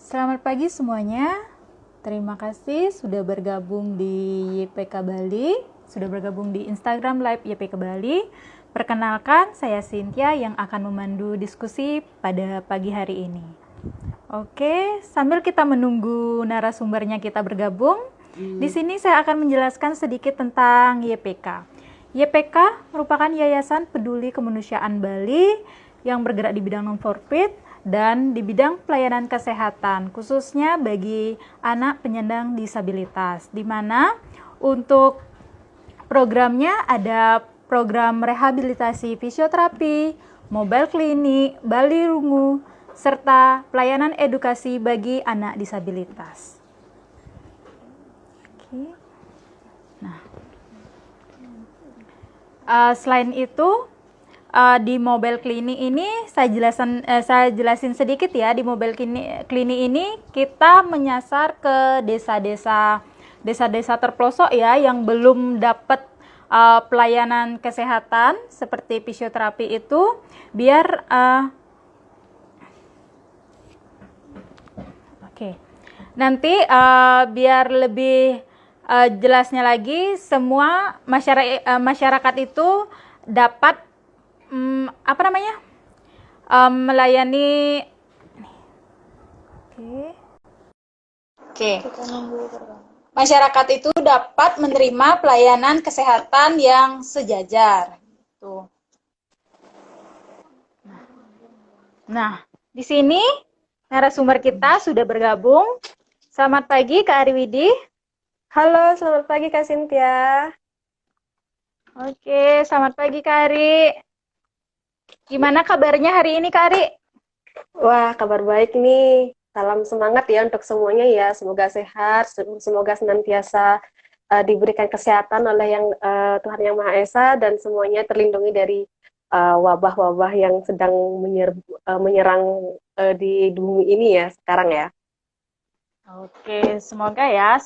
Selamat pagi semuanya. Terima kasih sudah bergabung di YPK Bali, sudah bergabung di Instagram Live YPK Bali. Perkenalkan, saya Cynthia yang akan memandu diskusi pada pagi hari ini. Oke, sambil kita menunggu narasumbernya kita bergabung, di sini saya akan menjelaskan sedikit tentang YPK. YPK merupakan Yayasan Peduli Kemanusiaan Bali yang bergerak di bidang non-profit dan di bidang pelayanan kesehatan, khususnya bagi anak penyandang disabilitas, di mana untuk programnya ada program rehabilitasi fisioterapi, mobile klinik, Bali Rungu, serta pelayanan edukasi bagi anak disabilitas. Oke. Nah, selain itu, di mobile klinik ini saya jelasin sedikit ya. Di mobile klinik ini kita menyasar ke desa-desa terpelosok ya yang belum dapat pelayanan kesehatan seperti fisioterapi itu, biar nanti biar lebih jelasnya lagi, semua masyarakat itu dapat melayani. Oke. Masyarakat itu dapat menerima pelayanan kesehatan yang sejajar. Tuh. Nah, di sini narasumber kita sudah bergabung. Selamat pagi Kak Ariwidi. Halo, selamat pagi Kak Cynthia. Oke, selamat pagi Kak Ari. Gimana kabarnya hari ini Kak Ari? Wah, kabar baik nih. Salam semangat ya untuk semuanya ya. Semoga sehat, semoga senantiasa diberikan kesehatan oleh Tuhan Yang Maha Esa dan semuanya terlindungi dari wabah-wabah yang sedang menyerang di bumi ini ya sekarang ya. Oke, semoga ya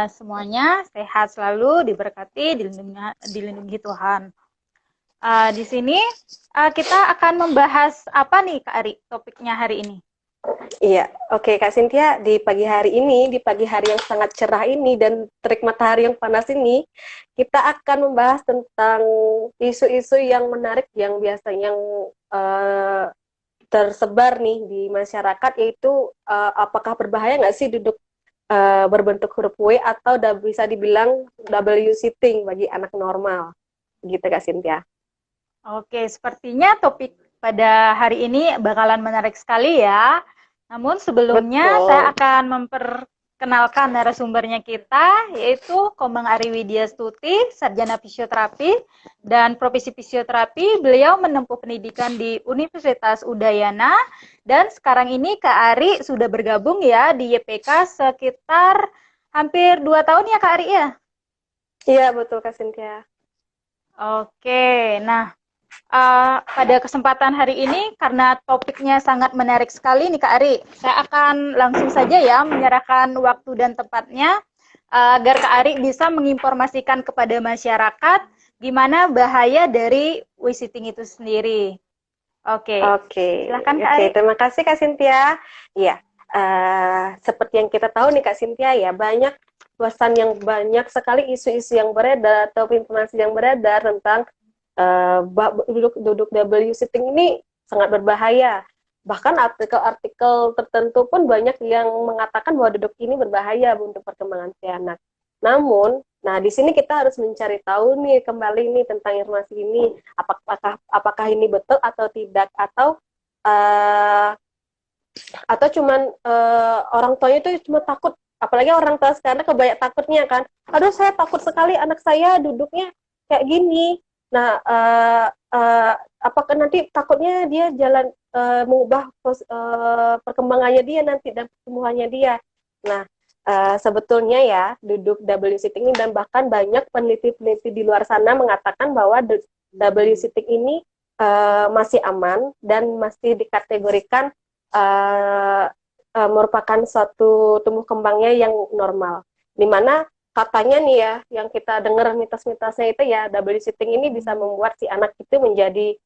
semuanya sehat selalu, diberkati, dilindungi Tuhan. Di sini kita akan membahas apa nih Kak Ari, topiknya hari ini? Iya, oke Kak Cynthia, di pagi hari yang sangat cerah ini dan terik matahari yang panas ini, kita akan membahas tentang isu-isu yang menarik yang biasanya tersebar nih di masyarakat, yaitu apakah berbahaya nggak sih duduk berbentuk huruf W atau bisa dibilang W sitting bagi anak normal, gitu Kak Cynthia. Oke, sepertinya topik pada hari ini bakalan menarik sekali ya. Namun sebelumnya Betul. saya akan memperkenalkan narasumbernya kita, yaitu Komang Ari Widyastuti, Sarjana Fisioterapi dan Profesi Fisioterapi. Beliau menempuh pendidikan di Universitas Udayana dan sekarang ini Kak Ari sudah bergabung ya di YPK sekitar hampir 2 tahun ya Kak Ari ya? Iya, betul Kak Cynthia. Oke, nah pada kesempatan hari ini, karena topiknya sangat menarik sekali nih Kak Ari, saya akan langsung saja ya menyerahkan waktu dan tempatnya agar Kak Ari bisa menginformasikan kepada masyarakat gimana bahaya dari visiting itu sendiri. Oke. Silakan Kak Ari. Terima kasih Kak Cynthia. Iya, seperti yang kita tahu nih Kak Cynthia ya, banyak sekali isu-isu yang beredar atau informasi yang beredar tentang duduk W sitting ini sangat berbahaya. Bahkan artikel-artikel tertentu pun banyak yang mengatakan bahwa duduk ini berbahaya untuk perkembangan si anak. Namun, nah di sini kita harus mencari tahu nih kembali nih tentang informasi ini, apakah ini betul atau tidak, atau cuman orang tuanya itu cuma takut, apalagi orang tua sekarang kebanyak takutnya kan, aduh saya takut sekali anak saya duduknya kayak gini. Nah, apakah nanti takutnya dia jalan mengubah perkembangannya dia nanti dan pertumbuhannya dia. Nah, sebetulnya ya duduk W sitting ini, dan bahkan banyak peneliti-peneliti di luar sana mengatakan bahwa W sitting ini masih aman dan masih dikategorikan merupakan suatu tumbuh kembangnya yang normal. Dimana katanya nih ya, yang kita dengar mitos-mitosnya itu ya, W sitting ini bisa membuat si anak itu menjadi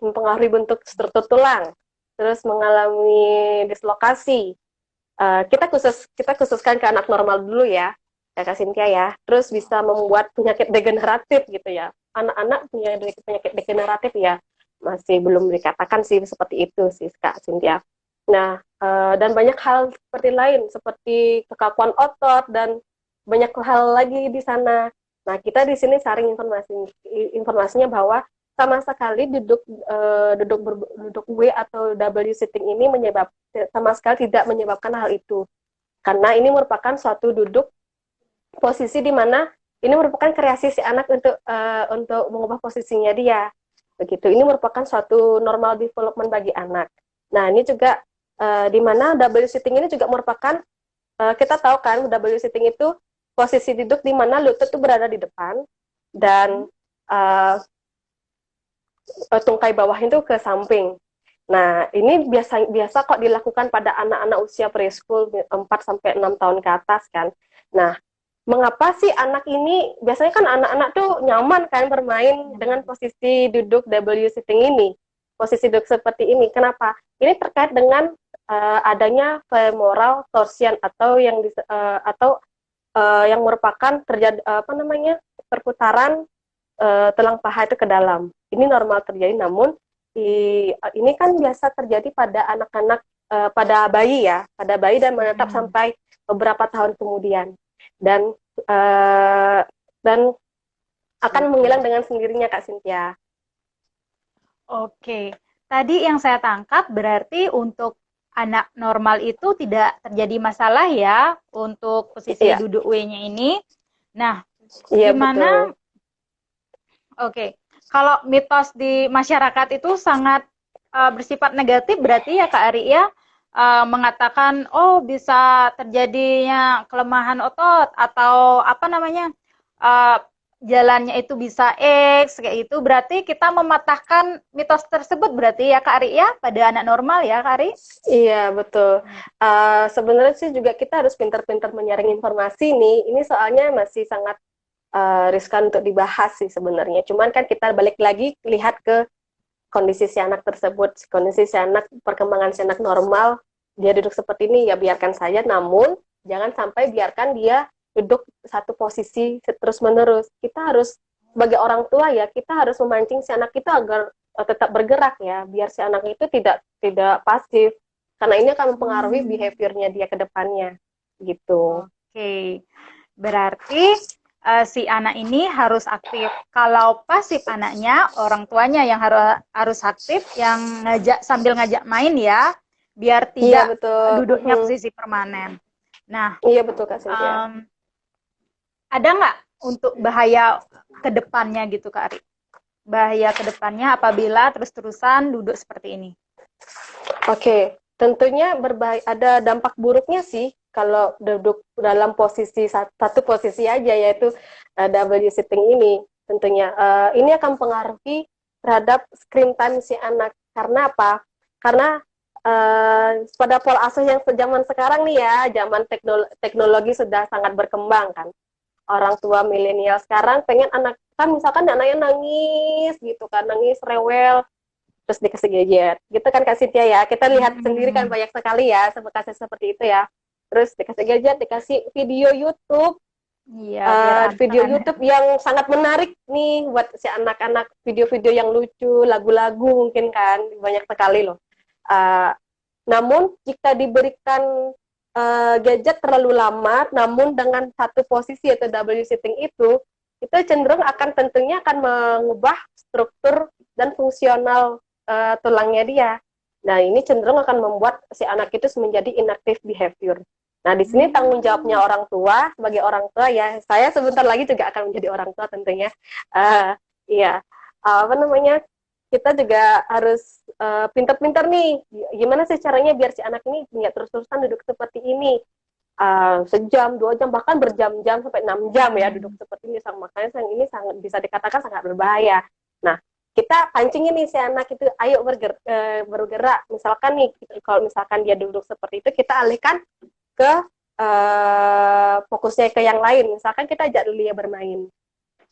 mempengaruhi bentuk struktur tulang, terus mengalami dislokasi. Kita khususkan ke anak normal dulu ya, Kak Cynthia ya. Terus bisa membuat penyakit degeneratif gitu ya. Anak-anak punya penyakit degeneratif ya, masih belum dikatakan sih seperti itu sih Kak Cynthia. Nah, dan banyak hal seperti lain, seperti kekakuan otot dan banyak hal lagi di sana. Nah, kita di sini saring informasinya bahwa sama sekali duduk W atau W sitting ini sama sekali tidak menyebabkan hal itu. Karena ini merupakan suatu duduk posisi di mana ini merupakan kreasi si anak untuk mengubah posisinya dia. Begitu. Ini merupakan suatu normal development bagi anak. Nah, ini juga di mana W sitting ini juga merupakan kita tahu kan W sitting itu posisi duduk di mana lutut itu berada di depan dan tungkai bawah itu ke samping. Nah, ini biasa kok dilakukan pada anak-anak usia preschool 4 sampai 6 tahun ke atas kan. Nah, mengapa sih anak ini biasanya kan anak-anak tuh nyaman kan bermain dengan posisi duduk W sitting ini. Posisi duduk seperti ini. Kenapa? Ini terkait dengan adanya femoral torsion atau yang merupakan terjadi perputaran tulang paha itu ke dalam. Ini normal terjadi, namun ini kan biasa terjadi pada anak-anak, pada bayi ya, pada bayi dan menetap sampai beberapa tahun kemudian, dan akan menghilang dengan sendirinya Kak Cynthia. Oke, tadi yang saya tangkap berarti untuk anak normal itu tidak terjadi masalah ya untuk posisi duduk W-nya ini. Nah, gimana? Betul. Oke, kalau mitos di masyarakat itu sangat bersifat negatif berarti ya Kak Ari ya, mengatakan oh bisa terjadinya kelemahan otot atau apa namanya jalannya itu bisa X kayak itu, berarti kita mematahkan mitos tersebut berarti ya Kak Ari ya pada anak normal ya Kak Ari? Iya betul. Sebenarnya sih juga kita harus pintar-pintar menyaring informasi nih. Ini soalnya masih sangat riskan untuk dibahas sih sebenarnya. Cuman kan kita balik lagi lihat ke kondisi si anak tersebut, kondisi si anak, perkembangan si anak normal, dia duduk seperti ini ya biarkan saja, namun jangan sampai biarkan dia duduk satu posisi terus-menerus. Kita harus sebagai orang tua ya, kita harus memancing si anak kita agar tetap bergerak ya, biar si anak itu tidak pasif, karena ini akan mempengaruhi behaviornya dia ke depannya gitu. Oke, berarti si anak ini harus aktif. Kalau pasif anaknya, orang tuanya yang harus aktif, yang sambil ngajak main ya, biar tidak duduknya posisi permanen. Nah, iya betul Kak Cynthia. ada nggak untuk bahaya ke depannya gitu Kak Ari? Bahaya ke depannya apabila terus-terusan duduk seperti ini? Oke, tentunya ada dampak buruknya sih kalau duduk dalam posisi satu posisi aja, yaitu W sitting ini. Tentunya ini akan mempengaruhi terhadap screen time si anak. Karena apa? Karena pada pola asuh yang zaman sekarang nih ya, zaman teknologi sudah sangat berkembang kan. Orang tua milenial sekarang pengen anak, kan misalkan anaknya nangis gitu kan, nangis rewel, terus dikasih gadget gitu kan Kak Cynthia ya, kita lihat sendiri kan banyak sekali ya kasus seperti itu ya. Terus dikasih gadget, dikasih video YouTube, video YouTube yang sangat menarik nih buat si anak-anak, video-video yang lucu, lagu-lagu mungkin kan, banyak sekali loh. Namun jika diberikan gadget terlalu lama, namun dengan satu posisi atau W sitting itu cenderung tentunya akan mengubah struktur dan fungsional tulangnya dia. Nah, ini cenderung akan membuat si anak itu menjadi inactive behavior. Nah, di sini tanggung jawabnya orang tua, sebagai orang tua ya, saya sebentar lagi juga akan menjadi orang tua tentunya. Kita juga harus pintar-pintar nih, gimana sih caranya biar si anak ini nggak terus-terusan duduk seperti ini, sejam, 2 jam, bahkan berjam-jam sampai 6 jam ya duduk seperti ini. Makanya ini sangat bisa dikatakan sangat berbahaya. Nah, kita pancingin nih si anak itu, ayo bergerak. Misalkan nih, kalau misalkan dia duduk seperti itu, kita alihkan ke fokusnya ke yang lain. Misalkan kita ajak dulu dia bermain,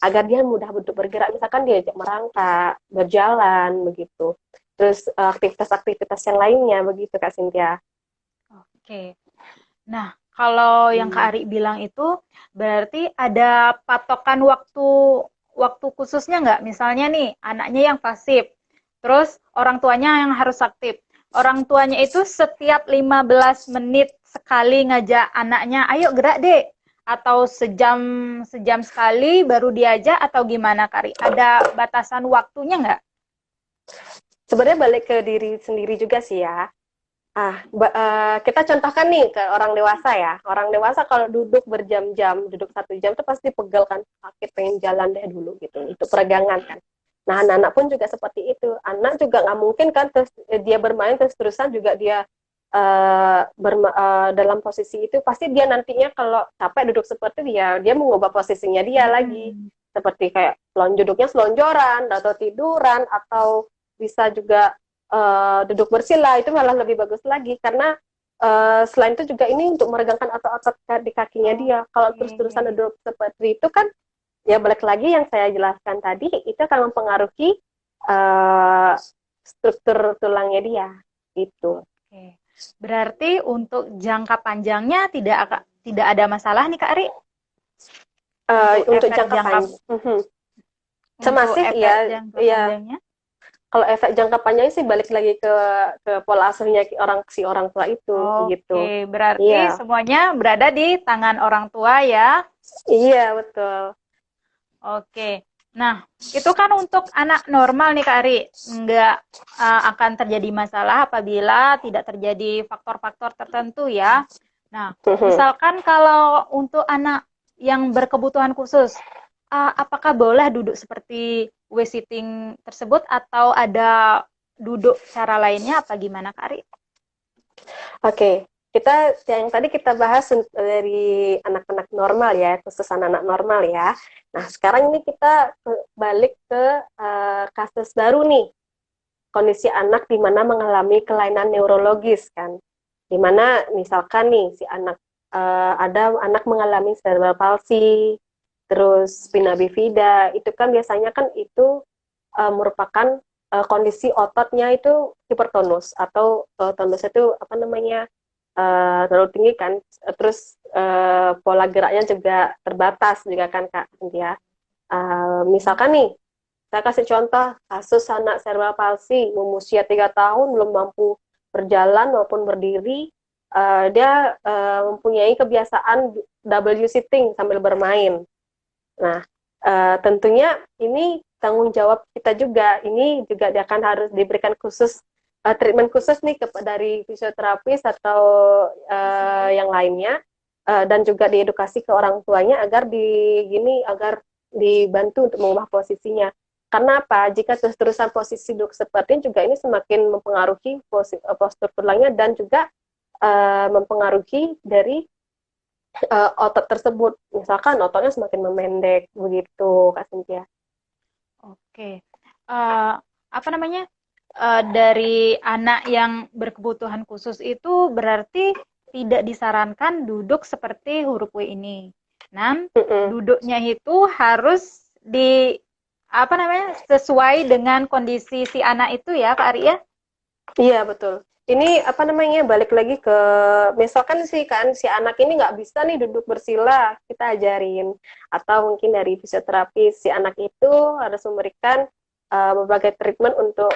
agar dia mudah untuk bergerak. Misalkan dia ajak merangkak, berjalan, begitu. terus aktivitas-aktivitas yang lainnya begitu Kak Cynthia. Oke. Nah, kalau yang Kak Ari bilang itu berarti ada patokan waktu waktu khususnya nggak? Misalnya nih, anaknya yang pasif, terus orang tuanya yang harus aktif. Orang tuanya itu setiap 15 menit sekali ngajak anaknya, ayo gerak deh. Atau sejam sejam sekali baru diajak atau gimana, Kak Ari? Ada batasan waktunya nggak? Sebenarnya balik ke diri sendiri juga sih ya. Kita contohkan nih ke orang dewasa ya. Orang dewasa kalau duduk berjam-jam, duduk 1 jam itu pasti pegel kan, sakit pengen jalan deh dulu gitu. Itu peregangan kan. Nah, anak-anak pun juga seperti itu. Anak juga nggak mungkin kan terus dia bermain terus-terusan juga dia dalam posisi itu pasti dia nantinya kalau capek duduk seperti dia mengubah posisinya dia lagi. Hmm. Seperti kayak duduknya selonjoran atau tiduran atau bisa juga duduk bersila itu malah lebih bagus lagi karena selain itu juga ini untuk meregangkan otot-otot di kakinya dia. Kalau terus-terusan Oke. duduk seperti itu kan ya balik lagi yang saya jelaskan tadi itu akan mempengaruhi uh, struktur tulangnya dia itu. Oke. Berarti untuk jangka panjangnya tidak ada masalah nih Kak Ari Untuk jangka panjang, untuk semasif efek ya, jangka ya. panjangnya. Kalau efek jangka panjang sih balik lagi ke pola asuhnya orang tua itu, gitu. Oke, berarti Iya, semuanya berada di tangan orang tua ya. iya betul. Oke. Nah, itu kan untuk anak normal nih Kak Ari. Nggak akan terjadi masalah apabila tidak terjadi faktor-faktor tertentu ya. Nah, misalkan kalau untuk anak yang berkebutuhan khusus, apakah boleh duduk seperti sitting tersebut atau ada duduk cara lainnya apa gimana Kak Ari? Oke, kita yang tadi kita bahas dari anak-anak normal ya, khusus anak-anak normal ya. Nah, sekarang ini kita balik ke kasus baru nih, kondisi anak di mana mengalami kelainan neurologis kan. Di mana misalkan nih si anak ada anak mengalami cerebral palsy, terus spina bifida, itu kan biasanya kan itu merupakan kondisi ototnya itu hipertonus atau tonus itu apa namanya terlalu tinggi kan, terus pola geraknya juga terbatas juga kan Kak Cynthia. Misalkan nih, saya kasih contoh kasus anak cerebral palsy usia 3 tahun belum mampu berjalan maupun berdiri, dia mempunyai kebiasaan W sitting sambil bermain. Nah, tentunya ini tanggung jawab kita juga. Ini juga dia akan harus diberikan khusus treatment khusus nih dari fisioterapis atau yang lainnya, dan juga diedukasi ke orang tuanya agar dibantu untuk mengubah posisinya. Karena apa? Jika terus-terusan posisi duduk seperti ini juga ini semakin mempengaruhi postur tulangnya dan juga mempengaruhi dari otot tersebut. Misalkan ototnya semakin memendek begitu, Kak Cynthia. Oke. Apa namanya? Dari anak yang berkebutuhan khusus itu berarti tidak disarankan duduk seperti huruf W ini. Nah, duduknya itu harus di apa namanya? Sesuai dengan kondisi si anak itu ya, Kak Ari ya? Iya, betul. Ini apa namanya, balik lagi ke misalkan sih kan si anak ini nggak bisa nih duduk bersila, kita ajarin. Atau mungkin dari fisioterapis si anak itu harus memberikan berbagai treatment untuk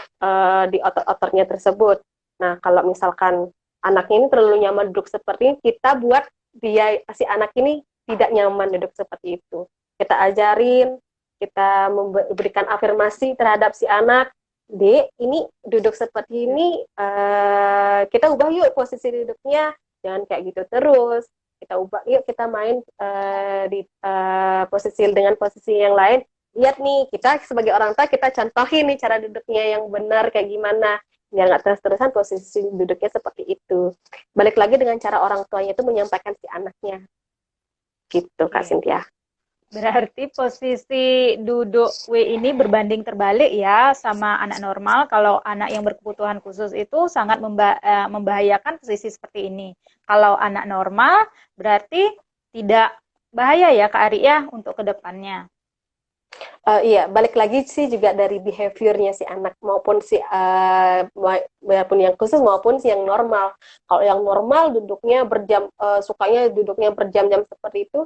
di otot-ototnya tersebut. Nah, kalau misalkan anaknya ini terlalu nyaman duduk seperti ini, kita buat dia si anak ini tidak nyaman duduk seperti itu. Kita ajarin, kita memberikan afirmasi terhadap si anak. Dek, ini duduk seperti ini, kita ubah yuk posisi duduknya, jangan kayak gitu terus. Kita ubah yuk, kita main di posisi dengan posisi yang lain. Lihat nih, kita sebagai orang tua kita contohin nih cara duduknya yang benar kayak gimana, biar nggak terus-terusan posisi duduknya seperti itu. Balik lagi dengan cara orang tuanya itu menyampaikan si anaknya, gitu Kak Cynthia. Berarti posisi duduk W ini berbanding terbalik ya sama anak normal. Kalau anak yang berkebutuhan khusus itu sangat membahayakan posisi seperti ini. Kalau anak normal berarti tidak bahaya ya Kak Ari ya untuk kedepannya. Iya, balik lagi sih juga dari behaviornya si anak maupun si maupun yang khusus maupun si yang normal. Kalau yang normal duduknya sukanya duduknya berjam-jam seperti itu,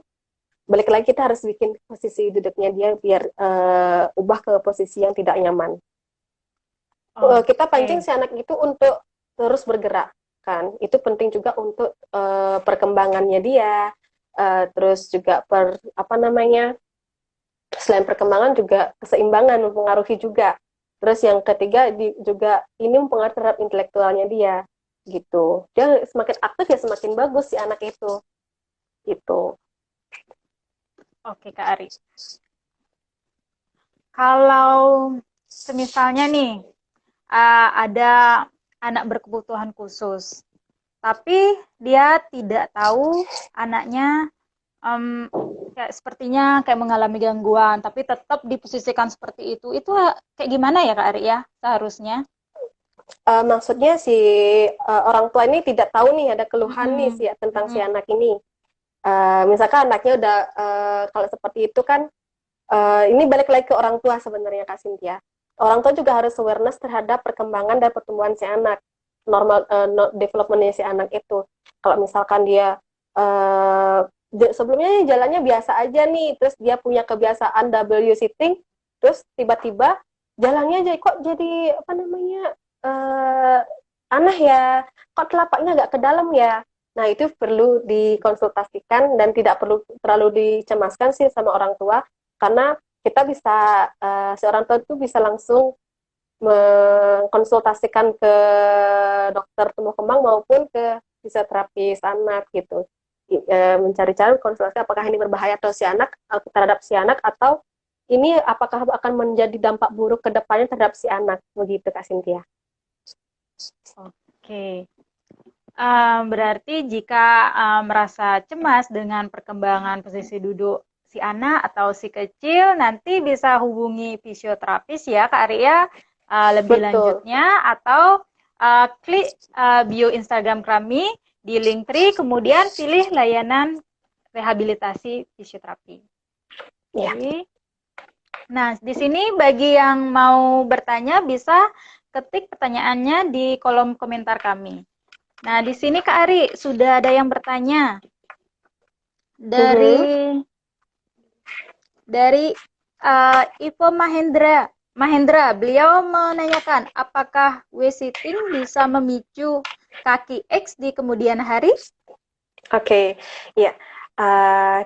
balik lagi kita harus bikin posisi duduknya dia biar ubah ke posisi yang tidak nyaman. Kita pancing Oke. si anak itu untuk terus bergerak kan. Itu penting juga untuk perkembangannya dia. Terus juga apa namanya? Selain perkembangan juga keseimbangan mempengaruhi juga. Terus yang ketiga juga ini mempengaruhi terhadap intelektualnya dia gitu. Dia semakin aktif ya semakin bagus si anak itu gitu. Oke, Kak Ari. Kalau semisalnya nih, ada anak berkebutuhan khusus, tapi dia tidak tahu anaknya kayak sepertinya kayak mengalami gangguan, tapi tetap diposisikan seperti itu. Itu kayak gimana ya Kak Ari ya seharusnya? Maksudnya si orang tua ini tidak tahu nih ada keluhan nih Mm-mm. tentang si Mm-mm. anak ini. Misalkan anaknya udah kalau seperti itu kan ini balik lagi ke orang tua sebenarnya Kak Cynthia. Orang tua juga harus awareness terhadap perkembangan dan pertumbuhan si anak, normal developmentnya si anak itu. Kalau misalkan dia sebelumnya jalannya biasa aja nih, terus dia punya kebiasaan W sitting, terus tiba-tiba jalannya jadi kok jadi apa namanya uh, aneh ya, kok telapaknya nggak ke dalam ya. Nah, itu perlu dikonsultasikan dan tidak perlu terlalu dicemaskan sih sama orang tua, karena kita bisa, seorang tua itu bisa langsung mengkonsultasikan ke dokter tumbuh kembang maupun ke fisioterapis anak gitu. Mencari cara konsultasi apakah ini berbahaya atau si anak terhadap si anak atau ini apakah akan menjadi dampak buruk ke depannya terhadap si anak begitu Kak Cynthia. Oke. Berarti jika merasa cemas dengan perkembangan posisi duduk si anak atau si kecil, nanti bisa hubungi fisioterapis ya Kak Arya lebih Betul. lanjutnya, atau klik bio Instagram kami di Linktree, kemudian pilih layanan rehabilitasi fisioterapi. Ya. Oke. Nah, di sini bagi yang mau bertanya bisa ketik pertanyaannya di kolom komentar kami. Nah, di sini Kak Ari sudah ada yang bertanya Mhm. dari Ivo Mahendra. Beliau menanyakan apakah sitting bisa memicu kaki X di kemudian hari? Oke, ya.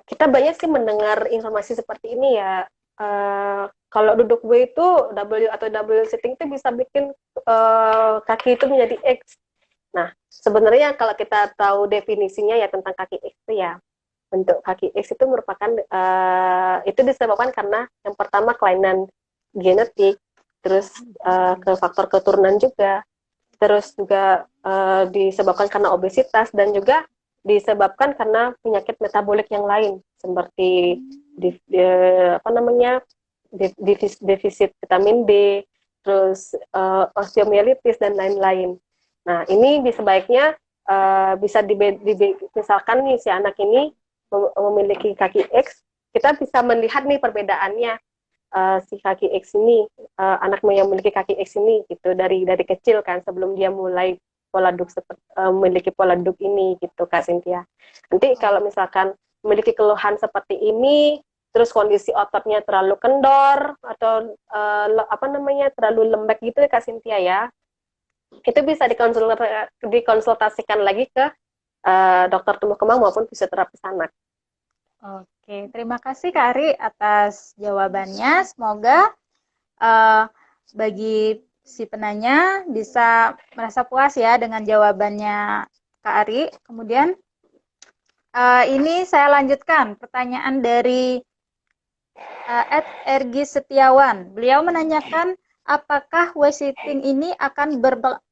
Kita banyak sih mendengar informasi seperti ini ya. Kalau duduk W itu W atau W sitting itu bisa bikin kaki itu menjadi X. Nah, sebenarnya kalau kita tahu definisinya ya tentang kaki X itu ya, bentuk kaki X itu merupakan itu disebabkan karena yang pertama kelainan genetik, terus ke faktor keturunan juga, terus juga disebabkan karena obesitas dan juga disebabkan karena penyakit metabolik yang lain seperti apa namanya defisit vitamin B, terus osteomielitis dan lain-lain. Nah, ini sebaiknya bisa misalkan nih si anak ini memiliki kaki X, kita bisa melihat nih perbedaannya si kaki X ini, anakmu yang memiliki kaki X ini gitu dari kecil kan sebelum dia mulai pola duduk memiliki pola duduk ini gitu Kak Cynthia. Nanti kalau misalkan memiliki keluhan seperti ini, terus kondisi ototnya terlalu kendor atau apa namanya terlalu lembek gitu ya Kak Cynthia ya, itu bisa dikonsultasikan lagi ke dokter tumbuh kembang maupun fisioterapis anak. Oke, terima kasih Kak Ari atas jawabannya. Semoga uh, bagi si penanya bisa merasa puas ya dengan jawabannya Kak Ari. Kemudian ini saya lanjutkan pertanyaan dari Ergi Setiawan. Beliau menanyakan apakah sitting ini akan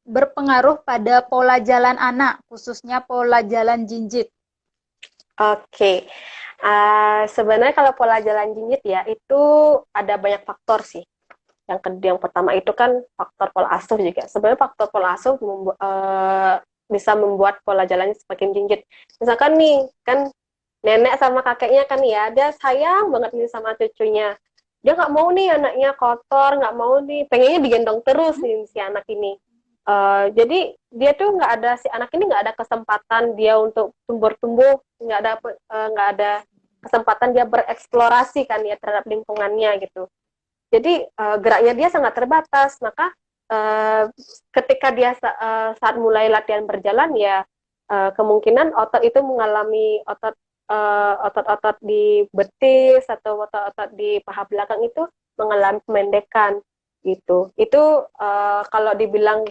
berpengaruh pada pola jalan anak, khususnya pola jalan jinjit. Oke, sebenarnya kalau pola jalan jinjit ya itu ada banyak faktor sih. Yang pertama itu kan faktor pola asuh juga. Sebenarnya faktor pola asuh bisa membuat pola jalannya semakin jinjit. Misalkan nih kan nenek sama kakeknya kan ya, dia sayang banget nih sama cucunya. dia nggak mau nih anaknya kotor, nggak mau nih, pengennya digendong terus nih si anak ini. Jadi dia tuh nggak ada, si anak ini nggak ada kesempatan dia untuk tumbuh-tumbuh, nggak ada kesempatan dia bereksplorasi kan ya terhadap lingkungannya gitu. Jadi geraknya dia sangat terbatas, maka ketika dia saat mulai latihan berjalan ya kemungkinan otot itu mengalami otot-otot di betis atau otot-otot di paha belakang itu mengalami pemendekan gitu. Itu kalau dibilang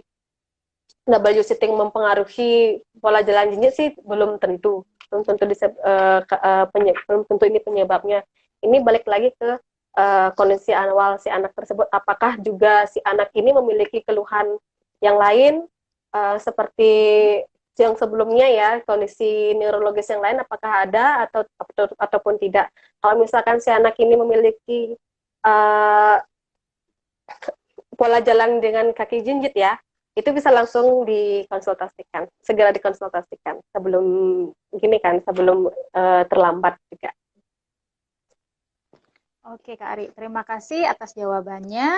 W sitting mempengaruhi pola jalan jinjit sih belum tentu, belum tentu ini penyebabnya. Ini balik lagi ke kondisi awal si anak tersebut. Apakah juga si anak ini memiliki keluhan yang lain seperti yang sebelumnya ya, kondisi neurologis yang lain apakah ada ataupun tidak. Kalau misalkan si anak ini memiliki uh, pola jalan dengan kaki jinjit ya, itu bisa langsung dikonsultasikan, segera dikonsultasikan sebelum gini kan, sebelum terlambat juga. Oke Kak Ari, terima kasih atas jawabannya.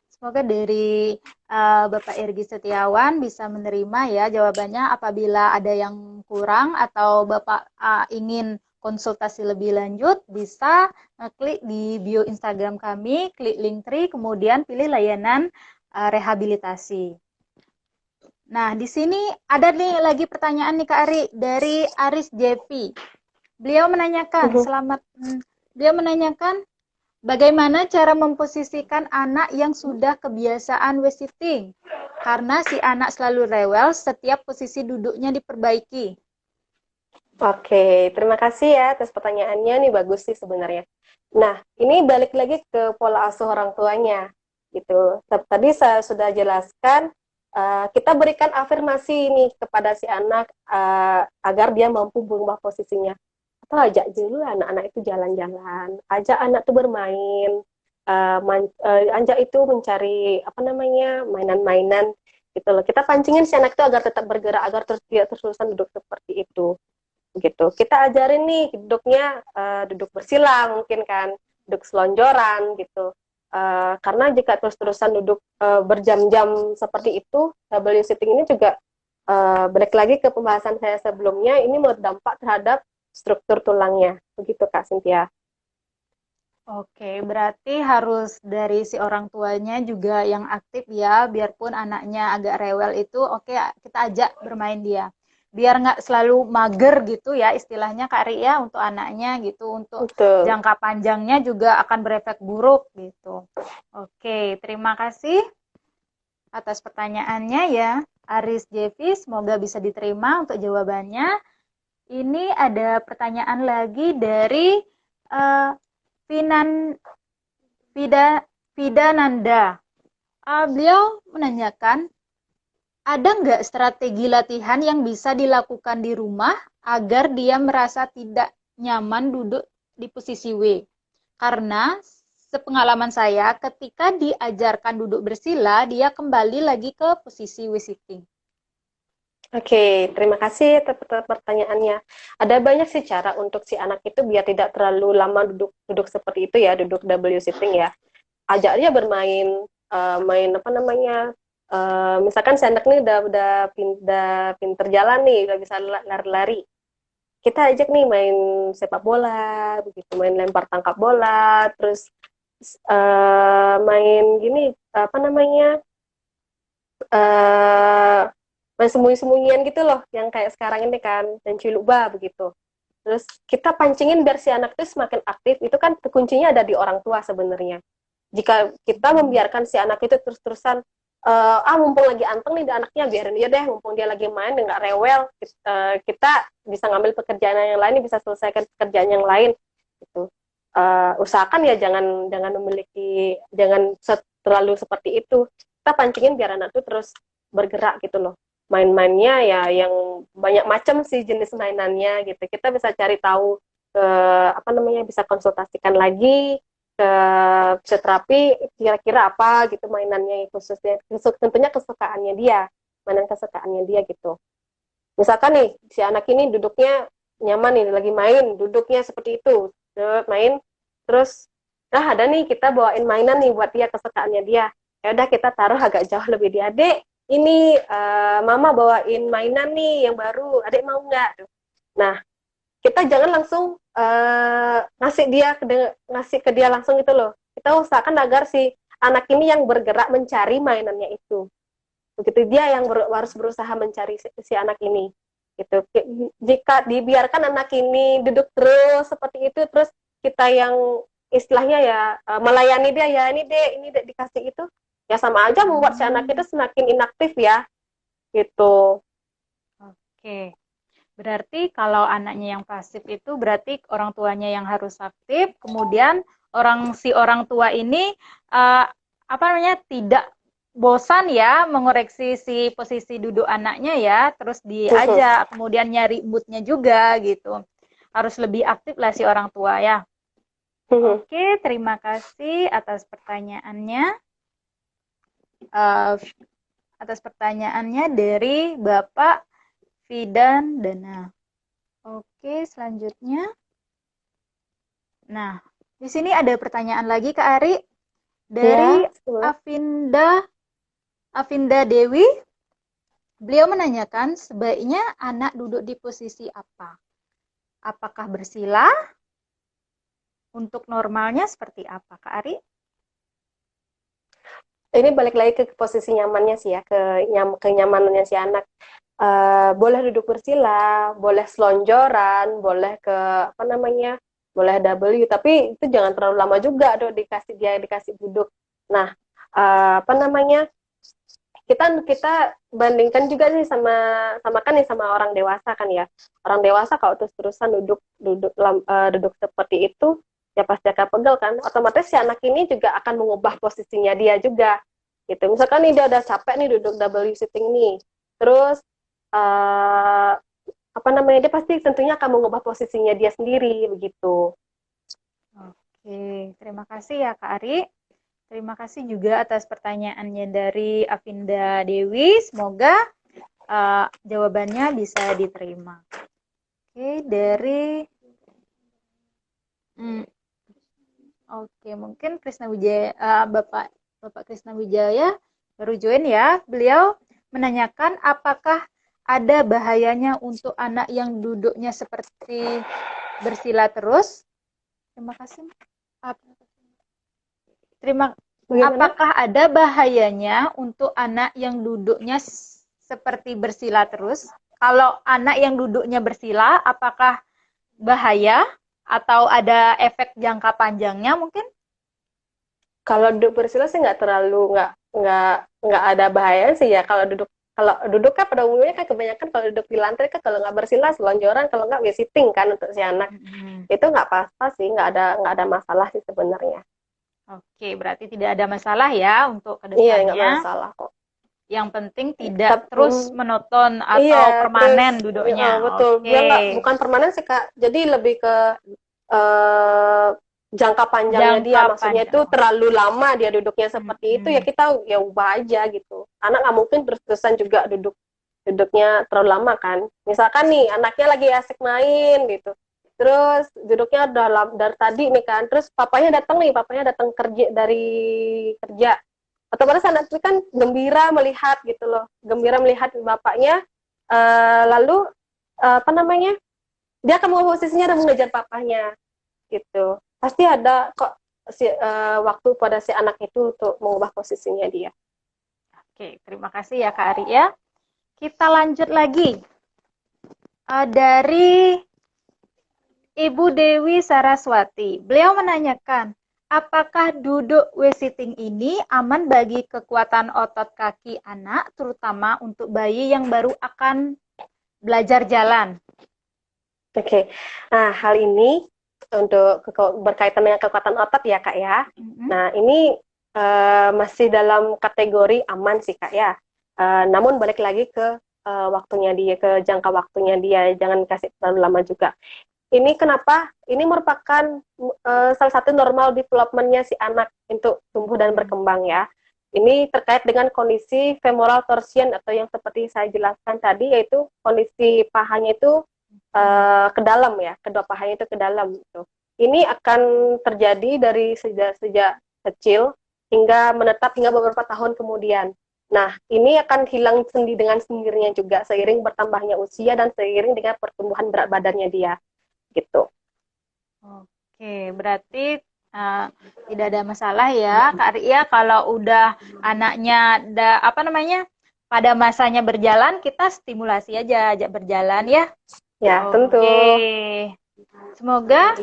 Semoga dari Bapak Irgi Setiawan bisa menerima ya jawabannya. Apabila ada yang kurang atau Bapak ingin konsultasi lebih lanjut, bisa klik di bio Instagram kami, klik link tree, kemudian pilih layanan rehabilitasi. Nah, di sini ada nih lagi pertanyaan nih Kak Ari dari Aris JP. Beliau menanyakan, beliau menanyakan bagaimana cara memposisikan anak yang sudah kebiasaan wesitting? Karena si anak selalu rewel setiap posisi duduknya diperbaiki. Oke, terima kasih ya atas pertanyaannya, nih bagus sih sebenarnya. Nah, ini balik lagi ke pola asuh orang tuanya, gitu. Tadi saya sudah jelaskan, kita berikan afirmasi nih kepada si anak agar dia mampu berubah posisinya. Atau ajak dulu anak-anak itu jalan-jalan, ajak anak itu bermain, ajak itu mencari apa namanya mainan-mainan gitu loh. Kita pancingin si anak itu agar tetap bergerak, agar terus dia terus-terusan duduk seperti itu gitu. Kita ajarin nih duduknya duduk bersila mungkin kan, duduk selonjoran gitu. Karena jika terus-terusan duduk berjam-jam seperti itu, W sitting ini juga balik lagi ke pembahasan saya sebelumnya, ini berdampak terhadap struktur tulangnya. Begitu Kak Cynthia. Oke, berarti harus dari si orang tuanya juga yang aktif ya, biarpun anaknya agak rewel itu, oke kita ajak bermain dia. Biar nggak selalu mager gitu ya istilahnya Kak Ri ya untuk anaknya gitu, untuk Betul. jangka panjangnya juga akan berefek buruk gitu. Oke, terima kasih atas pertanyaannya ya, Aris Jevi, semoga bisa diterima untuk jawabannya. Ini ada pertanyaan lagi dari uh, Finan Fidananda. Beliau menanyakan, ada nggak strategi latihan yang bisa dilakukan di rumah agar dia merasa tidak nyaman duduk di posisi W? Karena sepengalaman saya, ketika diajarkan duduk bersila, dia kembali lagi ke posisi W sitting. Oke, terima kasih atas pertanyaannya. Ada banyak sih cara untuk si anak itu biar tidak terlalu lama duduk seperti itu ya, duduk W sitting ya. Ajak dia bermain, main apa namanya, misalkan si anak ini udah pinter jalan nih, udah bisa lari-lari. Kita ajak nih main sepak bola, begitu, main lempar tangkap bola, terus main gini, apa namanya, main sembunyi-sembunyian gitu loh, yang kayak sekarang ini kan, dan ciluba begitu. Terus kita pancingin biar si anak itu semakin aktif, itu kan kuncinya ada di orang tua sebenarnya. Jika kita membiarkan si anak itu terus-terusan, mumpung lagi anteng nih anaknya, biarin dia deh, mumpung dia lagi main, nggak rewel, kita bisa ngambil pekerjaan yang lain, bisa selesaikan pekerjaan yang lain. Gitu. Usahakan ya jangan terlalu seperti itu. Kita pancingin biar anak itu terus bergerak gitu loh. Main-mainnya ya yang banyak macam sih jenis mainannya gitu. Kita bisa cari tahu ke apa namanya, bisa konsultasikan lagi ke fisioterapi kira-kira apa gitu mainannya, khususnya tentunya kesukaannya dia, mainan kesukaannya dia gitu. Misalkan nih si anak ini duduknya nyaman nih lagi main, duduknya seperti itu, main terus Nah, ada nih kita bawain mainan nih buat dia, kesukaannya dia. Ya udah kita taruh agak jauh lebih dia. Dek, ini mama bawain mainan nih yang baru. Adek mau nggak? Nah, kita jangan langsung ngasih ke dia langsung gitu loh. Kita usahakan agar si anak ini yang bergerak mencari mainannya itu. Begitu dia yang harus berusaha mencari si anak ini. Gitu. Jika dibiarkan anak ini duduk terus seperti itu, terus kita yang istilahnya ya melayani dia, ya ini dek dikasih itu, ya sama aja membuat si anak itu semakin inaktif ya, gitu. Oke. Berarti kalau anaknya yang pasif itu berarti orang tuanya yang harus aktif, kemudian si orang tua ini apa namanya tidak bosan ya mengoreksi si posisi duduk anaknya ya, terus diajak, kemudian nyari moodnya juga gitu. Harus lebih aktif lah si orang tua ya. Oke, terima kasih atas pertanyaannya. Atas pertanyaannya dari Bapak Fidan Dana. Oke, selanjutnya. Nah, di sini ada pertanyaan lagi Kak Ari dari Ya, Avinda Dewi. Beliau menanyakan sebaiknya anak duduk di posisi apa? Apakah bersila? Untuk normalnya seperti apa Kak Ari? ini balik lagi ke posisi nyamannya sih ya, kenyamanannya si anak. Boleh duduk bersila, boleh selonjoran, boleh ke apa namanya, boleh W, tapi itu jangan terlalu lama juga dong dikasih duduk. Nah, apa namanya, kita bandingkan juga sih sama kan nih sama orang dewasa kan ya. Orang dewasa kalau terus-terusan duduk seperti itu, ya pasti akan pegel kan. Otomatis si anak ini juga akan mengubah posisinya dia juga gitu. Misalkan nih dia udah capek nih duduk W sitting nih, terus apa namanya, dia pasti tentunya akan mengubah posisinya dia sendiri begitu. Oke, terima kasih ya Kak Ari. Terima kasih juga atas pertanyaannya dari Avinda Dewi. Semoga jawabannya bisa diterima. Oke, oke, mungkin Krisna Wijaya, Bapak Krisna Wijaya baru join ya. Beliau menanyakan apakah ada bahayanya untuk anak yang duduknya seperti bersila terus. Terima kasih. Apakah ada bahayanya untuk anak yang duduknya seperti bersila terus? Kalau anak yang duduknya bersila, apakah bahaya atau ada efek jangka panjangnya mungkin? Kalau duduk bersila sih nggak ada bahaya sih ya. Kalau duduk kan pada umumnya kan kebanyakan kalau duduk di lantai kan, kalau nggak bersila selonjoran, kalau nggak sitting kan untuk si anak. Itu nggak apa-apa sih, nggak ada masalah sih sebenarnya. Oke, berarti tidak ada masalah ya untuk kedepannya. Iya, nggak masalah kok. Yang penting tidak terus monoton atau permanen duduknya. Betul. Oke. Dia bukan permanen sih Kak. Jadi lebih ke jangka panjangnya dia. Maksudnya itu terlalu lama dia duduknya seperti itu, ya kita ya ubah aja gitu. Anak nggak mungkin terus-terusan juga duduknya terlalu lama kan. Misalkan nih anaknya lagi asik main gitu, terus duduknya dari tadi nih kan, terus papanya datang kerja dari kerja, otomatis anak itu kan gembira melihat gitu loh, gembira melihat bapaknya, lalu apa namanya, dia akan mengubah posisinya dan mengejar papanya gitu. Pasti ada kok waktu pada si anak itu untuk mengubah posisinya dia. Oke, terima kasih ya Kak Ari ya. Kita lanjut lagi. Dari Ibu Dewi Saraswati. Beliau menanyakan, apakah duduk W-sitting ini aman bagi kekuatan otot kaki anak, terutama untuk bayi yang baru akan belajar jalan? Oke. Nah, hal ini untuk berkaitan dengan kekuatan otot ya Kak ya. Nah, ini masih dalam kategori aman sih Kak ya. Namun balik lagi ke waktunya dia, ke jangka waktunya dia, jangan kasih terlalu lama juga. Ini kenapa? Ini merupakan salah satu normal development-nya si anak untuk tumbuh dan berkembang ya. Ini terkait dengan kondisi femoral torsion atau yang seperti saya jelaskan tadi, yaitu kondisi pahanya itu ke dalam ya, kedua pahanya itu ke dalam gitu. ini akan terjadi dari sejak kecil hingga menetap hingga beberapa tahun kemudian. Nah, ini akan hilang dengan sendirinya juga seiring bertambahnya usia dan seiring dengan pertumbuhan berat badannya dia, gitu. Oke, berarti tidak ada masalah ya, Kak Ria, kalau udah anaknya pada masanya berjalan, kita stimulasi aja, ajak berjalan ya. Ya, tentu. Oke, semoga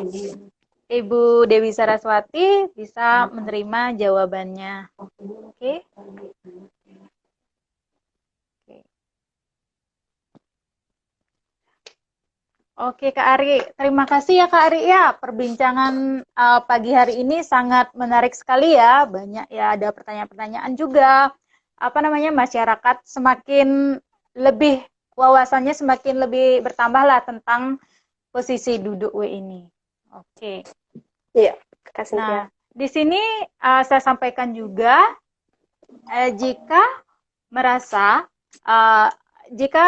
Ibu Dewi Saraswati bisa menerima jawabannya. Oke. Oke Kak Ari, terima kasih ya Kak Ari ya. Perbincangan pagi hari ini sangat menarik sekali ya. Banyak ya, ada pertanyaan-pertanyaan juga. Masyarakat semakin lebih wawasannya semakin lebih bertambah lah tentang posisi duduk W ini. Oke. Iya, kasih Nah, ya. di sini saya sampaikan juga jika merasa uh, jika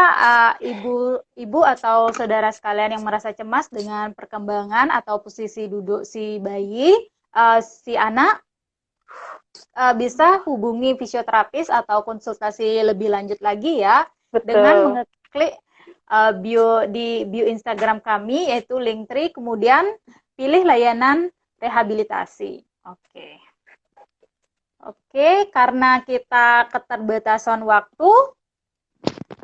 ibu atau saudara sekalian yang merasa cemas dengan perkembangan atau posisi duduk si bayi, si anak bisa hubungi fisioterapis atau konsultasi lebih lanjut lagi ya. Betul. Dengan mengeklik bio Instagram kami yaitu Linktree, kemudian pilih layanan rehabilitasi. Oke, karena kita keterbatasan waktu,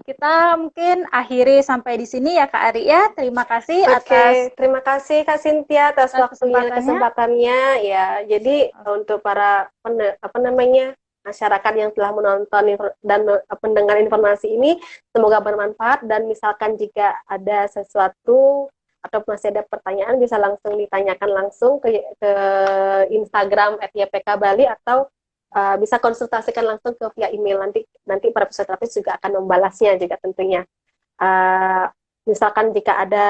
kita mungkin akhiri sampai di sini ya Kak Ari ya. Terima kasih atas terima kasih Kak Cynthia atas waktunya dan kesempatannya ya. Jadi untuk para masyarakat yang telah menonton dan mendengar informasi ini, semoga bermanfaat, dan misalkan jika ada sesuatu atau masih ada pertanyaan bisa langsung ditanyakan langsung ke Instagram @ypkbali atau bisa konsultasikan langsung ke via email. Nanti para fisioterapis juga akan membalasnya juga tentunya. Misalkan jika ada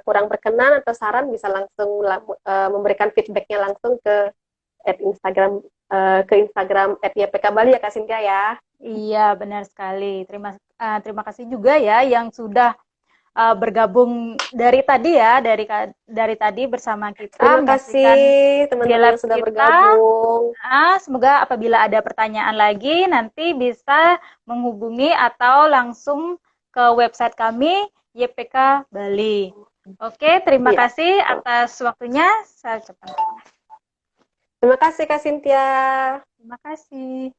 kurang berkenan atau saran bisa langsung memberikan feedbacknya langsung ke Instagram @ypkbali ya Kak Cynthia ya. Iya, benar sekali. Terima kasih juga ya yang sudah bergabung dari tadi ya, dari tadi bersama kita. Terima kasih teman-teman yang sudah bergabung. Semoga apabila ada pertanyaan lagi nanti bisa menghubungi atau langsung ke website kami YPK Bali. Oke, terima kasih atas waktunya. Saya ucapkan. Terima kasih Kak Cynthia. Terima kasih.